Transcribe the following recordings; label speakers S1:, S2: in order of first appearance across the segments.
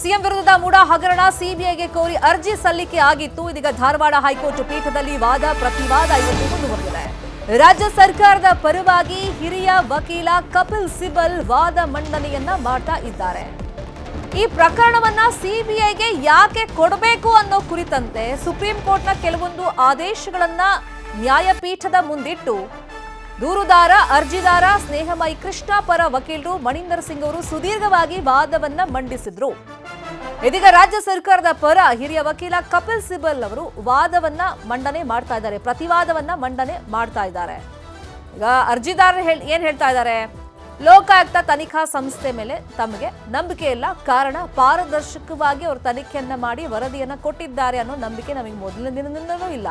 S1: CM ವಿರುದ್ಧದ ಮೂಡಾ ಹಗರಣ ಸಿಬಿಐಗೆ ಕೋರಿ ಅರ್ಜಿ ಸಲ್ಲಿಕೆ ಆಗಿತ್ತು. ಇದೀಗ ಧಾರವಾಡ ಹೈಕೋರ್ಟ್ ಪೀಠದಲ್ಲಿ ವಾದ ಪ್ರತಿವಾದ ಇವತ್ತು ಮುಂದುವರೆದಿದೆ. ರಾಜ್ಯ ಸರ್ಕಾರದ ಪರವಾಗಿ ಹಿರಿಯ ವಕೀಲ ಕಪಿಲ್ ಸಿಬಲ್ ವಾದ ಮಂಡನೆಯನ್ನ ಮಾಡ್ತಾ ಇದ್ದಾರೆ. ಈ ಪ್ರಕರಣವನ್ನ ಸಿಬಿಐಗೆ ಯಾಕೆ ಕೊಡಬೇಕು ಅನ್ನೋ ಕುರಿತಂತೆ ಸುಪ್ರೀಂ ಕೋರ್ಟ್ನ ಕೆಲವೊಂದು ಆದೇಶಗಳನ್ನ ನ್ಯಾಯಪೀಠದ ಮುಂದಿಟ್ಟು ದೂರುದಾರ ಅರ್ಜಿದಾರ ಸ್ನೇಹಮಯಿ ಕೃಷ್ಣ ಪರ ವಕೀಲರು ಮಣಿಂದರ್ ಸಿಂಗ್ ಅವರು ಸುದೀರ್ಘವಾಗಿ ವಾದವನ್ನ ಮಂಡಿಸಿದ್ರು. ಇದೀಗ ರಾಜ್ಯ ಸರ್ಕಾರದ ಪರ ಹಿರಿಯ ವಕೀಲ ಕಪಿಲ್ ಸಿಬಲ್ ಅವರು ವಾದವನ್ನ ಮಂಡನೆ ಮಾಡ್ತಾ ಇದ್ದಾರೆ, ಪ್ರತಿವಾದವನ್ನ ಮಂಡನೆ ಮಾಡ್ತಾ ಇದ್ದಾರೆ. ಈಗ ಅರ್ಜಿದಾರರು ಏನ್ ಹೇಳ್ತಾ ಇದ್ದಾರೆ? ಲೋಕಾಯುಕ್ತ ತನಿಖಾ ಸಂಸ್ಥೆ ಮೇಲೆ ತಮಗೆ ನಂಬಿಕೆ ಇಲ್ಲ, ಕಾರಣ ಪಾರದರ್ಶಕವಾಗಿ ಅವರು ತನಿಖೆಯನ್ನ ಮಾಡಿ ವರದಿಯನ್ನ ಕೊಟ್ಟಿದ್ದಾರೆ ಅನ್ನೋ ನಂಬಿಕೆ ನಮಗೆ ಮೊದಲಿನ ದಿನದಿಂದಲೂ ಇಲ್ಲ.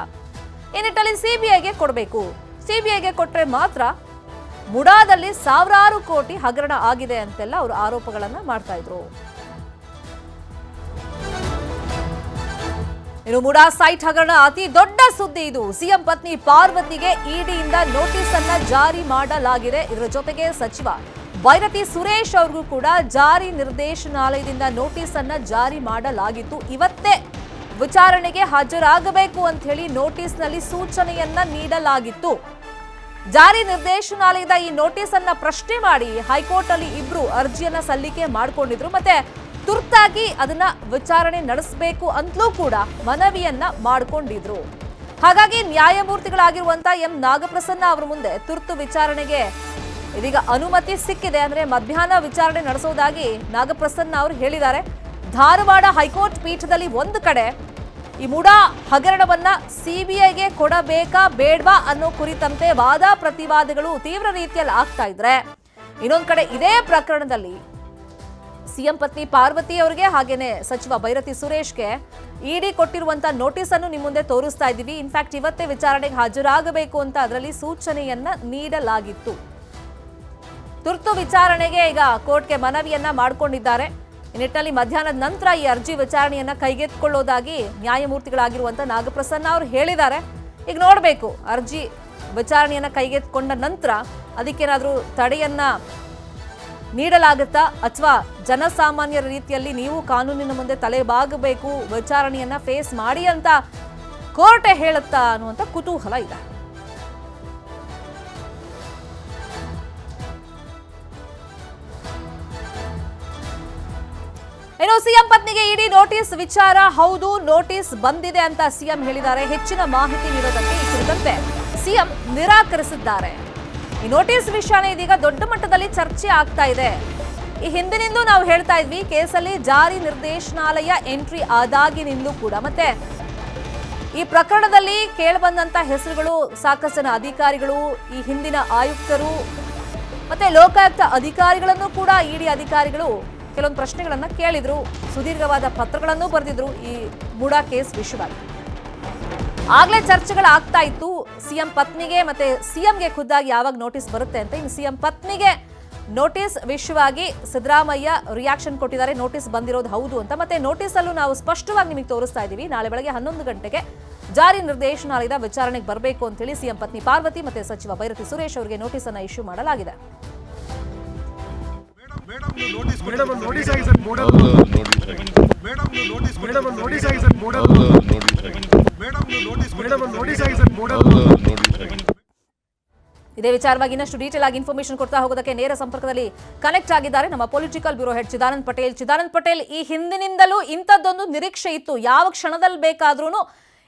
S1: ಈ ನಿಟ್ಟಿನಲ್ಲಿ ಸಿಬಿಐಗೆ ಕೊಡಬೇಕು, ಸಿಬಿಐಗೆ ಕೊಟ್ಟರೆ ಮಾತ್ರ ಮುಡಾದಲ್ಲಿ ಸಾವಿರಾರು ಕೋಟಿ ಹಗರಣ ಆಗಿದೆ ಅಂತೆಲ್ಲ ಅವರು ಆರೋಪಗಳನ್ನ ಮಾಡ್ತಾ ಇದ್ರು. ಇನ್ನು ಮುಡಾ ಸೈಟ್ ಹಗರಣ ಅತಿ ದೊಡ್ಡ ಸುದ್ದಿ ಇದು. ಸಿಎಂ ಪತ್ನಿ ಪಾರ್ವತಿಗೆ ಇಡಿಯಿಂದ ನೋಟಿಸ್ ಅನ್ನ ಜಾರಿ ಮಾಡಲಾಗಿದೆ. ಇದರ ಜೊತೆಗೆ ಸಚಿವ ಭೈರತಿ ಸುರೇಶ್ ಅವ್ರಿಗೂ ಕೂಡ ಜಾರಿ ನಿರ್ದೇಶನಾಲಯದಿಂದ ನೋಟಿಸ್ ಅನ್ನ ಜಾರಿ ಮಾಡಲಾಗಿತ್ತು. ಇವತ್ತೇ ವಿಚಾರಣೆಗೆ ಹಾಜರಾಗಬೇಕು ಅಂತ ಹೇಳಿ ನೋಟಿಸ್ನಲ್ಲಿ ಸೂಚನೆಯನ್ನ ನೀಡಲಾಗಿತ್ತು. ಜಾರಿ ನಿರ್ದೇಶನಾಲಯದ ಈ ನೋಟಿಸ್ ಅನ್ನ ಪ್ರಶ್ನೆ ಮಾಡಿ ಹೈಕೋರ್ಟ್ ಅಲ್ಲಿ ಇಬ್ರು ಅರ್ಜಿಯನ್ನ ಸಲ್ಲಿಕೆ ಮಾಡಿಕೊಂಡಿದ್ರು. ಮತ್ತೆ ತುರ್ತಾಗಿ ಅದನ್ನ ವಿಚಾರಣೆ ನಡೆಸಬೇಕು ಅಂತಲೂ ಕೂಡ ಮನವಿಯನ್ನ ಮಾಡಿಕೊಂಡಿದ್ರು. ಹಾಗಾಗಿ ನ್ಯಾಯಮೂರ್ತಿಗಳಾಗಿರುವಂತ ಎಂ ನಾಗಪ್ರಸನ್ನ ಅವರ ಮುಂದೆ ತುರ್ತು ವಿಚಾರಣೆಗೆ ಇದೀಗ ಅನುಮತಿ ಸಿಕ್ಕಿದೆ. ಅಂದ್ರೆ ಮಧ್ಯಾಹ್ನ ವಿಚಾರಣೆ ನಡೆಸೋದಾಗಿ ನಾಗಪ್ರಸನ್ನ ಅವರು ಹೇಳಿದ್ದಾರೆ. ಧಾರವಾಡ ಹೈಕೋರ್ಟ್ ಪೀಠದಲ್ಲಿ ಒಂದು ಕಡೆ ಈ ಮುಡಾ ಹಗರಣವನ್ನ ಸಿಬಿಐಗೆ ಕೊಡಬೇಕಾ ಬೇಡ್ವಾ ಅನ್ನೋ ಕುರಿತಂತೆ ವಾದ ಪ್ರತಿವಾದಗಳು ತೀವ್ರ ರೀತಿಯಲ್ಲಿ ಆಗ್ತಾ ಇದ್ರೆ, ಇನ್ನೊಂದ್ ಕಡೆ ಇದೇ ಪ್ರಕರಣದಲ್ಲಿ ಸಿಎಂ ಪತ್ನಿ ಪಾರ್ವತಿ ಅವರಿಗೆ ಹಾಗೇನೆ ಸಚಿವ ಭೈರತಿ ಸುರೇಶ್ಗೆ ಇಡಿ ಕೊಟ್ಟಿರುವಂತ ನೋಟಿಸ್ ಅನ್ನು ನಿಮ್ಮ ಮುಂದೆ ತೋರಿಸ್ತಾ ಇದ್ದೀವಿ. ಇನ್ಫ್ಯಾಕ್ಟ್ ಇವತ್ತೇ ವಿಚಾರಣೆಗೆ ಹಾಜರಾಗಬೇಕು ಅಂತ ಅದರಲ್ಲಿ ಸೂಚನೆಯನ್ನ ನೀಡಲಾಗಿತ್ತು. ತುರ್ತು ವಿಚಾರಣೆಗೆ ಈಗ ಕೋರ್ಟ್ಗೆ ಮನವಿಯನ್ನ ಮಾಡಿಕೊಂಡಿದ್ದಾರೆ. ಈ ನಿಟ್ಟಿನಲ್ಲಿ ಮಧ್ಯಾಹ್ನದ ನಂತರ ಈ ಅರ್ಜಿ ವಿಚಾರಣೆಯನ್ನ ಕೈಗೆತ್ತಿಕೊಳ್ಳೋದಾಗಿ ನ್ಯಾಯಮೂರ್ತಿಗಳಾಗಿರುವಂತ ನಾಗಪ್ರಸನ್ನ ಅವರು ಹೇಳಿದ್ದಾರೆ. ಈಗ ನೋಡಬೇಕು ಅರ್ಜಿ ವಿಚಾರಣೆಯನ್ನ ಕೈಗೆತ್ತಿಕೊಂಡ ನಂತರ ಅದಕ್ಕೇನಾದ್ರೂ ತಡೆಯನ್ನ ನೀಡಲಾಗುತ್ತಾ ಅಥವಾ ಜನಸಾಮಾನ್ಯರ ರೀತಿಯಲ್ಲಿ ನೀವು ಕಾನೂನಿನ ಮುಂದೆ ತಲೆಬಾಗಬೇಕು, ವಿಚಾರಣೆಯನ್ನ ಫೇಸ್ ಮಾಡಿ ಅಂತ ಕೋರ್ಟೇ ಹೇಳುತ್ತಾ ಅನ್ನುವಂಥ ಕುತೂಹಲ ಇದೆ. ಇನ್ನು ಸಿಎಂ ಪತ್ನಿಗೆ ಇಡಿ ನೋಟಿಸ್ ವಿಚಾರ ಹೌದು, ನೋಟಿಸ್ ಬಂದಿದೆ ಅಂತ ಸಿಎಂ ಹೇಳಿದ್ದಾರೆ. ಹೆಚ್ಚಿನ ಮಾಹಿತಿ ನೀಡೋದಕ್ಕೆ ಈ ಕುರಿತಂತೆ ಸಿಎಂ ನಿರಾಕರಿಸಿದ್ದಾರೆ. ಈ ನೋಟಿಸ್ ವಿಷಯನೇ ಇದೀಗ ದೊಡ್ಡ ಮಟ್ಟದಲ್ಲಿ ಚರ್ಚೆ ಆಗ್ತಾ ಇದೆ. ಈ ಹಿಂದಿನಿಂದೂ ನಾವು ಹೇಳ್ತಾ ಇದ್ವಿ, ಕೇಸಲ್ಲಿ ಜಾರಿ ನಿರ್ದೇಶನಾಲಯ ಎಂಟ್ರಿ ಆದಾಗಿನಿಂದಲೂ ಕೂಡ ಮತ್ತೆ ಈ ಪ್ರಕರಣದಲ್ಲಿ ಕೇಳಿಬಂದಂತ ಹೆಸರುಗಳು ಸಾಕಷ್ಟು ಜನ ಅಧಿಕಾರಿಗಳು, ಈ ಹಿಂದಿನ ಆಯುಕ್ತರು ಮತ್ತೆ ಲೋಕಾಯುಕ್ತ ಅಧಿಕಾರಿಗಳನ್ನು ಕೂಡ ಇಡಿ ಅಧಿಕಾರಿಗಳು ಕೆಲವೊಂದು ಪ್ರಶ್ನೆಗಳನ್ನ ಕೇಳಿದ್ರು, ಸುದೀರ್ಘವಾದ ಪತ್ರಗಳನ್ನು ಬರೆದಿದ್ರು ಈ ಮುಡಾ ಕೇಸ್ ವಿಷಯವಾಗಿ. ಆಗ್ಲೇ ಚರ್ಚೆಗಳಾಗ್ತಾ ಇತ್ತು ಸಿಎಂ ಪತ್ನಿಗೆ ಮತ್ತೆ ಸಿಎಂಗೆ ಖುದ್ದಾಗಿ ಯಾವಾಗ ನೋಟಿಸ್ ಬರುತ್ತೆ ಅಂತ. ಇನ್ನು ಸಿಎಂ ಪತ್ನಿಗೆ ನೋಟಿಸ್ ವಿಷಯವಾಗಿ ಸಿದ್ದರಾಮಯ್ಯ ರಿಯಾಕ್ಷನ್ ಕೊಟ್ಟಿದ್ದಾರೆ. ನೋಟಿಸ್ ಬಂದಿರೋದು ಹೌದು ಅಂತ. ಮತ್ತೆ ನೋಟಿಸ್ ಅಲ್ಲೂ ನಾವು ಸ್ಪಷ್ಟವಾಗಿ ನಿಮಗೆ ತೋರಿಸ್ತಾ ಇದ್ದೀವಿ, ನಾಳೆ ಬೆಳಗ್ಗೆ 11 ಗಂಟೆಗೆ ಜಾರಿ ನಿರ್ದೇಶನಾಲಯದ ವಿಚಾರಣೆಗೆ ಬರಬೇಕು ಅಂತ ಹೇಳಿ ಸಿಎಂ ಪತ್ನಿ ಪಾರ್ವತಿ ಮತ್ತೆ ಸಚಿವ ಭೈರತಿ ಸುರೇಶ್ ಅವರಿಗೆ ನೋಟಿಸ್ ಅನ್ನ ಇಶ್ಯೂ ಮಾಡಲಾಗಿದೆ. ಇದೇ ವಿಚಾರವಾಗಿ ಇನ್ನಷ್ಟು ಡೀಟೇಲ್ ಆಗಿ ಇನ್ಫಾರ್ಮೇಶನ್ ಕೊಡ್ತಾ ಹೋಗೋದಕ್ಕೆ ನೇರ ಸಂಪರ್ಕದಲ್ಲಿ ಕನೆಕ್ಟ್ ಆಗಿದ್ದಾರೆ ನಮ್ಮ political bureau head Chidanand Patel. Chidanand Patel, ಈ ಹಿಂದಿನಿಂದಲೂ ಇಂಥದ್ದೊಂದು ನಿರೀಕ್ಷೆ ಇತ್ತು, ಯಾವ ಕ್ಷಣದಲ್ಲಿ ಬೇಕಾದ್ರೂ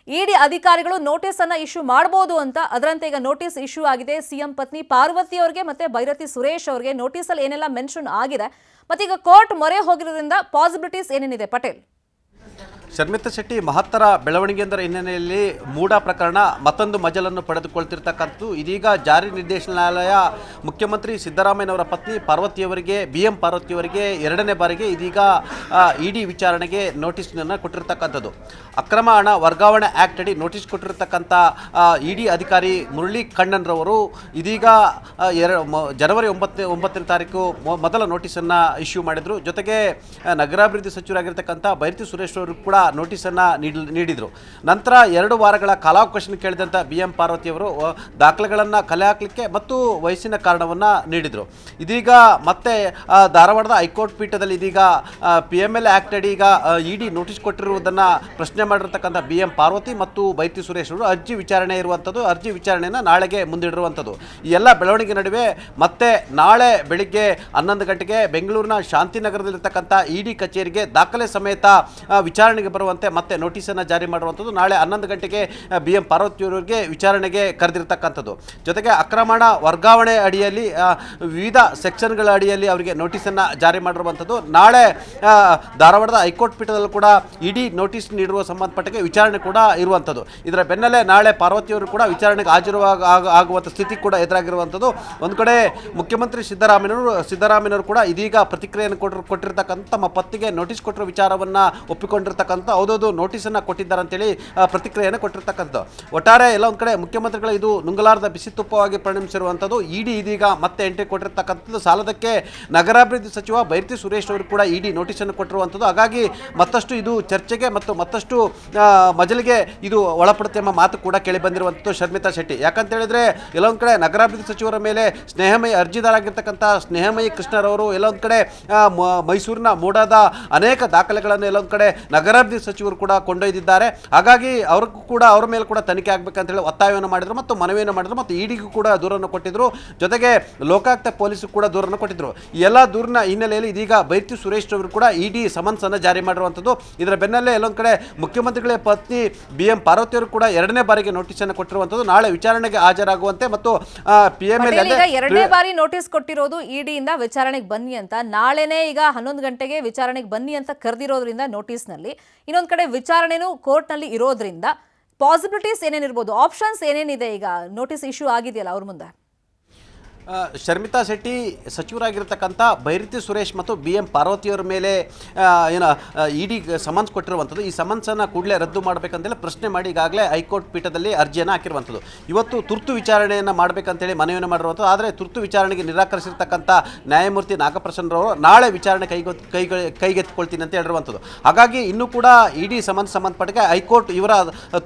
S1: ಇಡಿ ಅಧಿಕಾರಿಗಳು ನೋಟಿಸ್ ಅನ್ನ ಇಶ್ಯೂ ಮಾಡಬಹುದು ಅಂತ. ಅದರಂತೆ ಈಗ ನೋಟಿಸ್ ಇಶ್ಯೂ ಆಗಿದೆ. ಸಿಎಂ ಪತ್ನಿ ಪಾರ್ವತಿ ಅವರಿಗೆ ಮತ್ತೆ ಭೈರತಿ ಸುರೇಶ್ ಅವರಿಗೆ ನೋಟಿಸ್ ಅಲ್ಲಿ ಏನೆಲ್ಲ ಮೆನ್ಷನ್ ಆಗಿದೆ, ಮತ್ತೆ ಈಗ ಕೋರ್ಟ್ ಮೊರೆ ಹೋಗಿರೋದ್ರಿಂದ ಪಾಸಿಬಿಲಿಟೀಸ್ ಏನೇನಿದೆ ಪಟೇಲ್?
S2: ಶರ್ಮಿತಾ ಶೆಟ್ಟಿ, ಮಹತ್ತರ ಬೆಳವಣಿಗೆಯೊಂದರ ಹಿನ್ನೆಲೆಯಲ್ಲಿ ಮೂಡಾ ಪ್ರಕರಣ ಮತ್ತೊಂದು ಮಜಲನ್ನು ಪಡೆದುಕೊಳ್ತಿರ್ತಕ್ಕಂಥದ್ದು. ಇದೀಗ ಜಾರಿ ನಿರ್ದೇಶನಾಲಯ ಮುಖ್ಯಮಂತ್ರಿ ಸಿದ್ದರಾಮಯ್ಯನವರ ಪತ್ನಿ ಪಾರ್ವತಿಯವರಿಗೆ, BM ಪಾರ್ವತಿಯವರಿಗೆ ಎರಡನೇ ಬಾರಿಗೆ ಇದೀಗ ಇಡಿ ವಿಚಾರಣೆಗೆ ನೋಟಿಸ್ನನ್ನು ಕೊಟ್ಟಿರ್ತಕ್ಕಂಥದ್ದು. ಅಕ್ರಮ ಹಣ ವರ್ಗಾವಣೆ ಆ್ಯಕ್ಟ್ ಅಡಿ ನೋಟಿಸ್ ಕೊಟ್ಟಿರ್ತಕ್ಕಂಥ ಇಡಿ ಅಧಿಕಾರಿ ಮುರಳಿ ಕಣ್ಣನ್ರವರು ಇದೀಗ ಜನವರಿ 9ನೇ ತಾರೀಕು ಮೊದಲ ನೋಟಿಸನ್ನು ಇಶ್ಯೂ ಮಾಡಿದರು. ಜೊತೆಗೆ ನಗರಾಭಿವೃದ್ಧಿ ಸಚಿವರಾಗಿರ್ತಕ್ಕಂಥ ಭೈರತಿ ಸುರೇಶ್ ಅವರು ಕೂಡ ನೋಟಿಸನ್ನು ನೀಡಿದರು. ನಂತರ 2 ವಾರಗಳ ಕಾಲಾವಕಾಶ ಕೇಳಿದಂಥ BM ಪಾರ್ವತಿಯವರು ದಾಖಲೆಗಳನ್ನು ಕಲೆ ಹಾಕಲಿಕ್ಕೆ ಮತ್ತು ವಯಸ್ಸಿನ ಕಾರಣವನ್ನು ನೀಡಿದರು. ಇದೀಗ ಮತ್ತೆ ಧಾರವಾಡದ ಹೈಕೋರ್ಟ್ ಪೀಠದಲ್ಲಿ ಇದೀಗ PML ಆ್ಯಕ್ಟ್ ಅಡಿ ಈಗ ಇಡಿ ನೋಟಿಸ್ ಕೊಟ್ಟಿರುವುದನ್ನು ಪ್ರಶ್ನೆ ಮಾಡಿರ್ತಕ್ಕಂಥ BM ಪಾರ್ವತಿ ಮತ್ತು ಬೈರತಿ ಸುರೇಶ್ ಅವರು ಅರ್ಜಿ ವಿಚಾರಣೆ ಇರುವಂಥದ್ದು, ಅರ್ಜಿ ವಿಚಾರಣೆಯನ್ನು ನಾಳೆಗೆ ಮುಂದಿಡಿರುವಂಥದ್ದು. ಈ ಎಲ್ಲ ಬೆಳವಣಿಗೆ ನಡುವೆ ಮತ್ತೆ ನಾಳೆ ಬೆಳಿಗ್ಗೆ 11 ಗಂಟೆಗೆ ಬೆಂಗಳೂರಿನ ಶಾಂತಿನಗರದಲ್ಲಿರ್ತಕ್ಕಂಥ ಇಡಿ ಕಚೇರಿಗೆ ದಾಖಲೆ ಸಮೇತ ವಿಚಾರಣೆಗೆ ಬರುವಂತೆ ಮತ್ತೆ ನೋಟಿಸನ್ನು ಜಾರಿ ಮಾಡುವಂಥದ್ದು. ನಾಳೆ 11 ಗಂಟೆಗೆ BM ಪಾರ್ವತಿಯವರಿಗೆ ವಿಚಾರಣೆಗೆ ಕರೆದಿರ್ತಕ್ಕಂಥದ್ದು. ಜೊತೆಗೆ ಅಕ್ರಮ ವರ್ಗಾವಣೆ ಅಡಿಯಲ್ಲಿ ವಿವಿಧ ಸೆಕ್ಷನ್ಗಳ ಅಡಿಯಲ್ಲಿ ಅವರಿಗೆ ನೋಟಿಸನ್ನು ಜಾರಿ ಮಾಡಿರುವಂಥದ್ದು. ನಾಳೆ ಧಾರವಾಡದ ಹೈಕೋರ್ಟ್ ಪೀಠದಲ್ಲೂ ಕೂಡ ಇಡಿ ನೋಟಿಸ್ ನೀಡುವ ಸಂಬಂಧಪಟ್ಟಗೆ ವಿಚಾರಣೆ ಕೂಡ ಇರುವಂಥದ್ದು. ಇದರ ಬೆನ್ನಲ್ಲೇ ನಾಳೆ ಪಾರ್ವತಿಯವರು ಕೂಡ ವಿಚಾರಣೆಗೆ ಆಗುವಂಥ ಸ್ಥಿತಿ ಕೂಡ ಎದುರಾಗಿರುವಂಥದ್ದು. ಒಂದು ಕಡೆ ಮುಖ್ಯಮಂತ್ರಿ ಸಿದ್ದರಾಮಯ್ಯನವರು ಕೂಡ ಇದೀಗ ಪ್ರತಿಕ್ರಿಯೆಯನ್ನು ಕೊಟ್ಟಿರ್ತಕ್ಕಂಥ ತಮ್ಮ ಪತ್ನಿಗೆ ನೋಟಿಸ್ ಕೊಟ್ಟಿರೋ ವಿಚಾರವನ್ನು ಒಪ್ಪಿಕೊಂಡಿರ್ತಕ್ಕಂಥ ಹೌದೌದು ನೋಟಿಸನ್ನು ಕೊಟ್ಟಿದ್ದಾರೆ ಅಂತೇಳಿ ಪ್ರತಿಕ್ರಿಯೆಯನ್ನು ಕೊಟ್ಟಿರ್ತಕ್ಕಂಥದ್ದು. ಒಟ್ಟಾರೆ ಎಲ್ಲ ಒಂದು ಕಡೆ ಮುಖ್ಯಮಂತ್ರಿಗಳ ಇದು ನುಂಗಲಾರದ ಬಿಸಿ ತುಪ್ಪವಾಗಿ ಪರಿಣಮಿಸಿರುವಂಥದ್ದು. ಇಡಿ ಇದೀಗ ಮತ್ತೆ ಎಂಟ್ರಿ ಕೊಟ್ಟಿರ್ತಕ್ಕಂಥದ್ದು. ಸಾಲದಕ್ಕೆ ನಗರಾಭಿವೃದ್ಧಿ ಸಚಿವ ಬೈರತಿ ಸುರೇಶ್ ಅವರು ಕೂಡ ಇಡಿ ನೋಟಿಸನ್ನು ಕೊಟ್ಟಿರುವಂಥದ್ದು. ಹಾಗಾಗಿ ಮತ್ತಷ್ಟು ಇದು ಚರ್ಚೆಗೆ ಮತ್ತು ಮತ್ತಷ್ಟು ಮಜಲಿಗೆ ಇದು ಒಳಪಡುತ್ತೆ ಎಂಬ ಮಾತು ಕೂಡ ಕೇಳಿ ಬಂದಿರುವಂಥದ್ದು ಶರ್ಮಿತಾ ಶೆಟ್ಟಿ. ಯಾಕಂತ ಹೇಳಿದ್ರೆ ಎಲ್ಲೊಂದು ಕಡೆ ನಗರಾಭಿವೃದ್ಧಿ ಸಚಿವರ ಮೇಲೆ ಸ್ನೇಹಮಯಿ ಅರ್ಜಿದಾರಾಗಿರ್ತಕ್ಕಂಥ ಸ್ನೇಹಮಯಿ ಕೃಷ್ಣರವರು ಎಲ್ಲೊಂದು ಕಡೆ ಮೈಸೂರಿನ ಮೂಡಾದ ಅನೇಕ ದಾಖಲೆಗಳನ್ನು ಎಲ್ಲೊಂದು ಕಡೆ ನಗರಾಭಿವೃದ್ಧಿ ಸಚಿವರು ಕೂಡ ಕೊಂಡೊಯ್ದಿದ್ದಾರೆ. ಹಾಗಾಗಿ ಅವ್ರಿಗೂ ಕೂಡ ಅವ್ರ ಮೇಲೆ ಕೂಡ ತನಿಖೆ ಆಗಬೇಕಂತ ಹೇಳಿ ಒತ್ತಾಯವನ್ನು ಮಾಡಿದರು ಮತ್ತು ಮನವಿಯನ್ನು ಮಾಡಿದರು ಮತ್ತು ಇಡಿಗೂ ಕೂಡ ದೂರನ್ನು ಕೊಟ್ಟಿದ್ದರು. ಜೊತೆಗೆ ಲೋಕಾಯುಕ್ತ ಪೊಲೀಸರು ಕೂಡ ದೂರನ್ನು ಕೊಟ್ಟಿದ್ದರು. ಈ ಎಲ್ಲ ದೂರಿನ ಹಿನ್ನೆಲೆಯಲ್ಲಿ ಇದೀಗ ಬೈರತಿ ಸುರೇಶ್ ಅವರು ಕೂಡ ಇಡಿ ಸಮನ್ಸ್ ಅನ್ನು ಜಾರಿ ಮಾಡಿರುವಂಥದ್ದು. ಇದರ ಬೆನ್ನಲ್ಲೇ ಎಲ್ಲೊಂದು ಕಡೆ ಮುಖ್ಯಮಂತ್ರಿಗಳ ಪತ್ನಿ BM ಪಾರ್ವತಿಯವರು ಕೂಡ 2ನೇ ಬಾರಿಗೆ ನೋಟಿಸ್ ಅನ್ನು ಕೊಟ್ಟಿರುವಂಥದ್ದು. ನಾಳೆ ವಿಚಾರಣೆಗೆ ಹಾಜರಾಗುವಂತೆ ಮತ್ತು PML
S1: 2ನೇ ಬಾರಿ ನೋಟಿಸ್ ಕೊಟ್ಟಿರೋದು ಇಡಿಯಿಂದ ವಿಚಾರಣೆಗೆ ಬನ್ನಿ ಅಂತ. ನಾಳೆನೇ ಈಗ 11 ಗಂಟೆಗೆ ವಿಚಾರಣೆಗೆ ಬನ್ನಿ ಅಂತ ಕರೆದಿರೋದ್ರಿಂದ ನೋಟಿಸ್ನಲ್ಲಿ ಇನ್ನೊಂದು ಕಡೆ ವಿಚಾರಣೆನೂ ಕೋರ್ಟ್ನಲ್ಲಿ ಇರೋದ್ರಿಂದ ಪಾಸಿಬಿಲಿಟೀಸ್ ಏನೇನಿರ್ಬೋದು, ಆಪ್ಷನ್ಸ್ ಏನೇನಿದೆ ಈಗ ನೋಟಿಸ್ ಇಶ್ಯೂ ಆಗಿದೆಯಲ್ಲ ಅವ್ರ ಮುಂದೆ?
S2: ಶರ್ಮಿತಾ ಶೆಟ್ಟಿ ಸಚಿವರಾಗಿರ್ತಕ್ಕಂಥ ಬೈರತಿ ಸುರೇಶ್ ಮತ್ತು BM ಪಾರ್ವತಿಯವರ ಮೇಲೆ ಇಡಿ ಸಮನ್ಸ್ ಕೊಟ್ಟಿರುವಂಥದ್ದು. ಈ ಸಮನ್ಸನ್ನು ಕೂಡಲೇ ರದ್ದು ಮಾಡಬೇಕಂತೇಳಿ ಪ್ರಶ್ನೆ ಮಾಡಿ ಈಗಾಗಲೇ ಹೈಕೋರ್ಟ್ ಪೀಠದಲ್ಲಿ ಅರ್ಜಿಯನ್ನು ಹಾಕಿರುವಂಥದ್ದು. ಇವತ್ತು ತುರ್ತು ವಿಚಾರಣೆಯನ್ನು ಮಾಡಬೇಕಂತೇಳಿ ಮನವಿಯನ್ನು ಮಾಡಿರುವಂಥದ್ದು. ಆದರೆ ತುರ್ತು ವಿಚಾರಣೆಗೆ ನಿರಾಕರಿಸಿರ್ತಕ್ಕಂಥ ನ್ಯಾಯಮೂರ್ತಿ ನಾಗಪ್ರಸನ್ನರವರು ನಾಳೆ ವಿಚಾರಣೆ ಕೈಗೆತ್ತಿಕೊಳ್ತೀನಿ ಅಂತ ಹೇಳಿರುವಂಥದ್ದು. ಹಾಗಾಗಿ ಇನ್ನೂ ಕೂಡ ಇಡಿ ಸಮನ್ಸ್ ಸಂಬಂಧಪಟ್ಟಿಗೆ ಹೈಕೋರ್ಟ್ ಇವರ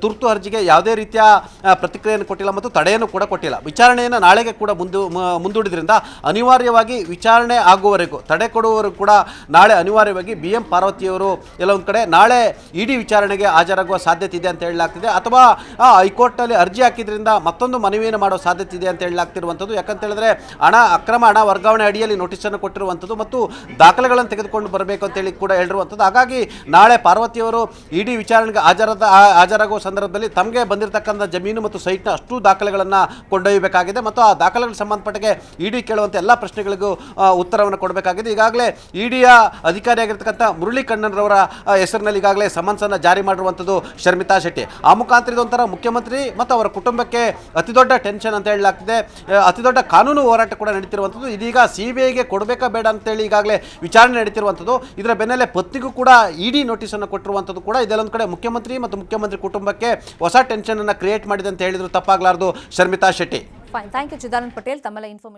S2: ತುರ್ತು ಅರ್ಜಿಗೆ ಯಾವುದೇ ರೀತಿಯ ಪ್ರತಿಕ್ರಿಯೆಯನ್ನು ಕೊಟ್ಟಿಲ್ಲ ಮತ್ತು ತಡೆಯನ್ನು ಕೂಡ ಕೊಟ್ಟಿಲ್ಲ. ವಿಚಾರಣೆಯನ್ನು ನಾಳೆಗೆ ಕೂಡ ಮುಂದೂಡಿದ್ರಿಂದ ಅನಿವಾರ್ಯವಾಗಿ ವಿಚಾರಣೆ ಆಗುವವರೆಗೂ ತಡೆ ಕೊಡುವವರೆಗೂ ಕೂಡ ನಾಳೆ ಅನಿವಾರ್ಯವಾಗಿ BM ಪಾರ್ವತಿಯವರು ಎಲ್ಲೊಂದು ಕಡೆ ನಾಳೆ ಇಡಿ ವಿಚಾರಣೆಗೆ ಹಾಜರಾಗುವ ಸಾಧ್ಯತೆ ಇದೆ ಅಂತ ಹೇಳಲಾಗ್ತಿದೆ. ಅಥವಾ ಹೈಕೋರ್ಟ್ನಲ್ಲಿ ಅರ್ಜಿ ಹಾಕಿದ್ರಿಂದ ಮತ್ತೊಂದು ಮನವಿಯನ್ನು ಮಾಡೋ ಸಾಧ್ಯತೆ ಇದೆ ಅಂತ ಹೇಳಲಾಗ್ತಿರುವಂಥದ್ದು. ಯಾಕಂತ ಹೇಳಿದ್ರೆ ಅಕ್ರಮ ಹಣ ವರ್ಗಾವಣೆ ಅಡಿಯಲ್ಲಿ ನೋಟಿಸನ್ನು ಕೊಟ್ಟಿರುವಂಥದ್ದು ಮತ್ತು ದಾಖಲೆಗಳನ್ನು ತೆಗೆದುಕೊಂಡು ಬರಬೇಕು ಅಂತೇಳಿ ಕೂಡ ಹೇಳಿರುವಂಥದ್ದು. ಹಾಗಾಗಿ ನಾಳೆ ಪಾರ್ವತಿಯವರು ಇಡಿ ವಿಚಾರಣೆಗೆ ಹಾಜರಾಗುವ ಸಂದರ್ಭದಲ್ಲಿ ತಮಗೆ ಬಂದಿರತಕ್ಕಂಥ ಜಮೀನು ಮತ್ತು ಸೈಟ್ನ ಅಷ್ಟು ದಾಖಲೆಗಳನ್ನು ಕೊಂಡೊಯ್ಯಬೇಕಾಗಿದೆ ಮತ್ತು ಆ ದಾಖಲೆಗಳ ಸಂಬಂಧಪಟ್ಟ ಇಡಿ ಕೇಳುವಂತ ಎಲ್ಲ ಪ್ರಶ್ನೆಗಳಿಗೂ ಉತ್ತರವನ್ನು ಕೊಡಬೇಕಾಗಿದೆ. ಈಗಾಗಲೇ ಇಡಿಯ ಅಧಿಕಾರಿಯಾಗಿರ್ತಕ್ಕಂಥ ಮುರಳಿ ಕಣ್ಣನ್ರವರ ಹೆಸರಿನಲ್ಲಿ ಈಗಾಗಲೇ ಸಮನ್ಸ್ ಅನ್ನು ಜಾರಿ ಮಾಡಿರುವಂಥದ್ದು ಶರ್ಮಿತಾ ಶೆಟ್ಟಿ. ಆ ಮುಖಾಂತರ ಇದೊಂಥರ ಮುಖ್ಯಮಂತ್ರಿ ಮತ್ತು ಅವರ ಕುಟುಂಬಕ್ಕೆ ಅತಿ ದೊಡ್ಡ ಟೆನ್ಷನ್ ಅಂತ ಹೇಳಲಾಗ್ತಿದೆ. ಅತಿ ದೊಡ್ಡ ಕಾನೂನು ಹೋರಾಟ ಕೂಡ ನಡೀತಿರುವಂಥದ್ದು. ಇದೀಗ CBIಗೆ ಕೊಡಬೇಕಾ ಬೇಡ ಅಂತೇಳಿ ಈಗಾಗಲೇ ವಿಚಾರಣೆ ನಡೀತಿರುವಂಥದ್ದು. ಇದರ ಬೆನ್ನಲ್ಲೇ ಪತ್ನಿಗೂ ಕೂಡ ಇಡಿ ನೋಟಿಸ್ ಅನ್ನು ಕೊಟ್ಟಿರುವಂಥದ್ದು ಕೂಡ ಇದೆಲ್ಲೊಂದು ಕಡೆ ಮುಖ್ಯಮಂತ್ರಿ ಮತ್ತು ಮುಖ್ಯಮಂತ್ರಿ ಕುಟುಂಬಕ್ಕೆ ಹೊಸ ಟೆನ್ಷನ್ ಅನ್ನು ಕ್ರಿಯೇಟ್ ಮಾಡಿದೆ ಅಂತ ಹೇಳಿದ್ರು ತಪ್ಪಾಗಲಾರದು Sharmita Shetty.
S1: Fine, thank you Chidanand Patel ತಮ್ಮೆಲ್ಲ ಇನ್ಫಾರ್ಮೇಷನ್